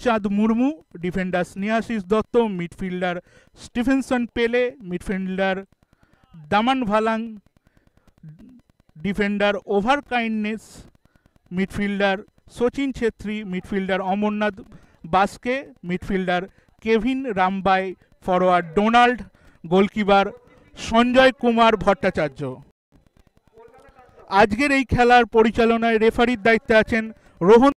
চাঁদ Murmu, defender Snehasish Dutta, midfielder Stephenson Pele, midfielder Daman Bhalang, defender Over Kindness, midfielder Sachin Chhetri, midfielder Amarnath Baske, midfielder Kevin Rambai, forward Donald, goalkeeper Sanjay Kumar Bhattacharya. আজকের এই খেলার পরিচালনায় রেফারির দায়িত্বে আছেন Rohan,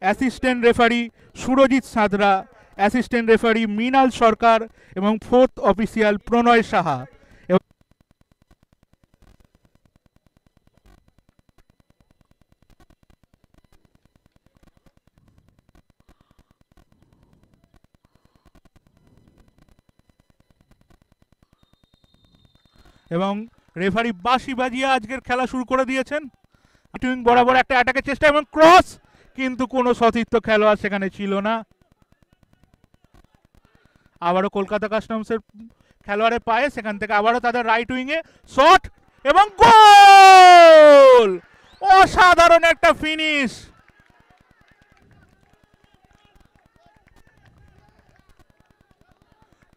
assistant referee Surajit Santra, assistant referee Mrinal Sarkar এবং ফোর্থ অফিসিয়াল প্রণয় সাহা। এবং রেফারি বাঁশি বাজিয়ে আজকের খেলা শুরু করে দিয়েছেন। বরাবর একটা অ্যাটাকের চেষ্টা এবং ক্রস, কিন্তু কোনো সতীর্থ খেলোয়াড় সেখানে ছিল না। আবারও কলকাতা কাস্টমসের খেলোয়াড়ের পায়ে, সেখান থেকে আবারও তাদের রাইট উইংয়ে শট এবং গোল! অসাধারণ একটা ফিনিশ।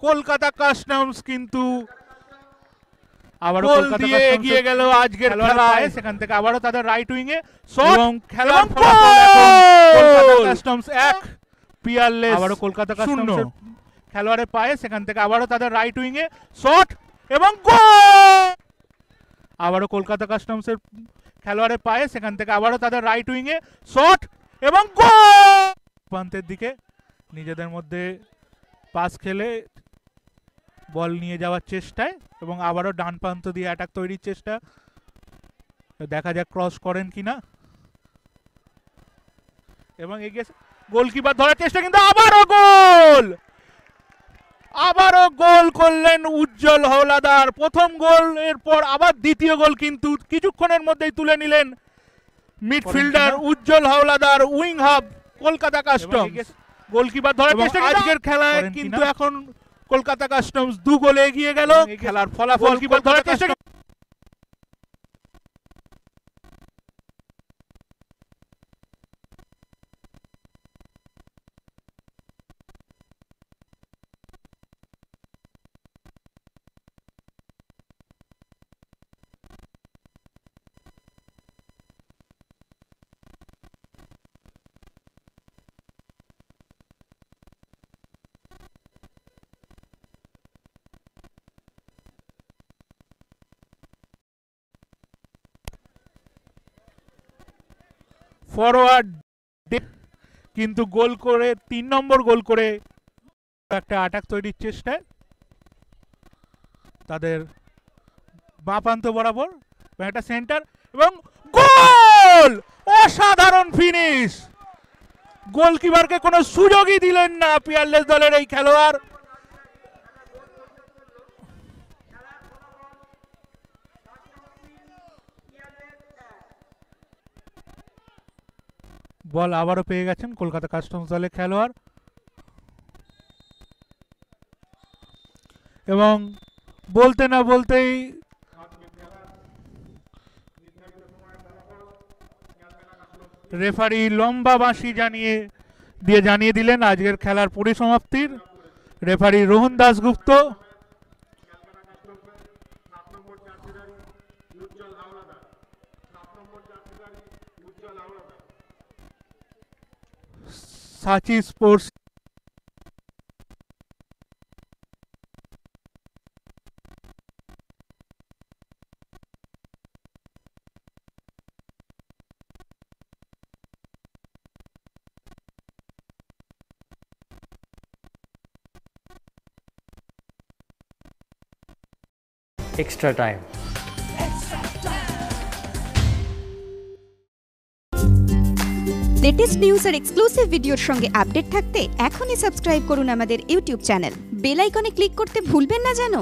কলকাতা কাস্টমস কিন্তু আবারও কলকাতা দিয়ে এগিয়ে গেল আজকের খেলায়, সেখান থেকে আবারও তাদের রাইট উইংয়ে শট এবং খেলার ফলাফল এখন কলকাতা কাস্টমস 1 পিয়ারলেস। আবারও কলকাতা কাস্টমসের খেলোয়াড়ের পায়ে, সেখান থেকে আবারও তাদের রাইট উইংয়ে শট এবং গোল! আবারও কলকাতা কাস্টমসের খেলোয়াড়ের পায়ে, সেখান থেকে আবারও তাদের রাইট উইংয়ে শট এবং গোল! প্রান্তের দিকে নিজেদের মধ্যে পাস খেলে বল নিয়ে যাওয়ার চেষ্টায় এবং আবারও ডান প্রান্ত দিয়ে অ্যাটাক তৈরির চেষ্টা। দেখা যাক ক্রস করেন কিনা। এবং এগিয়ে গোলকিপার ধরার চেষ্টা, কিন্তু আবারও গোল! আবারও গোল করলেন উজ্জ্বল হাওলাদার। প্রথম গোলের পর আবার দ্বিতীয় গোল কিন্তু কিছুক্ষণের মধ্যেই তুলে নিলেন midfielder Ujjwal Howlader, wing half Kolkata customs. Goalkeeper ধরার চেষ্টা, আজকের খেলায় কিন্তু এখন কলকাতা কাস্টমস 2 গোলে এগিয়ে গেল। খেলার ফলাফল গোলকিপার ধরার চেষ্টা, ফরওয়ার্ড কিন্তু গোল করে 3 নম্বর গোল করে একটা অ্যাটাক তৈরির চেষ্টায় তাদের বাঁ প্রান্ত বরাবর একটা সেন্টার এবং গোল! অসাধারণ ফিনিশ। গোলকিপারকে কোনো সুযোগই দিলেন না পিয়ারলেস দলের এই খেলোয়াড়। বল আবারও পেয়ে গেছেন কলকাতা কাস্টমস দলের খেলোয়াড় এবং বলতে না বলতেই রেফারি লম্বা বাঁশি জানিয়ে দিলেন আজকের খেলার পরিসমাপ্তির। Referee Rohan Dasgupta. Sachi sports extra time. Latest news আর এক্সক্লুসিভ ভিডিওর সঙ্গে আপডেট থাকতে এখনই সাবস্ক্রাইব করুন আমাদের ইউটিউব চ্যানেল। বেল আইকনে ক্লিক করতে ভুলবেন না যেন।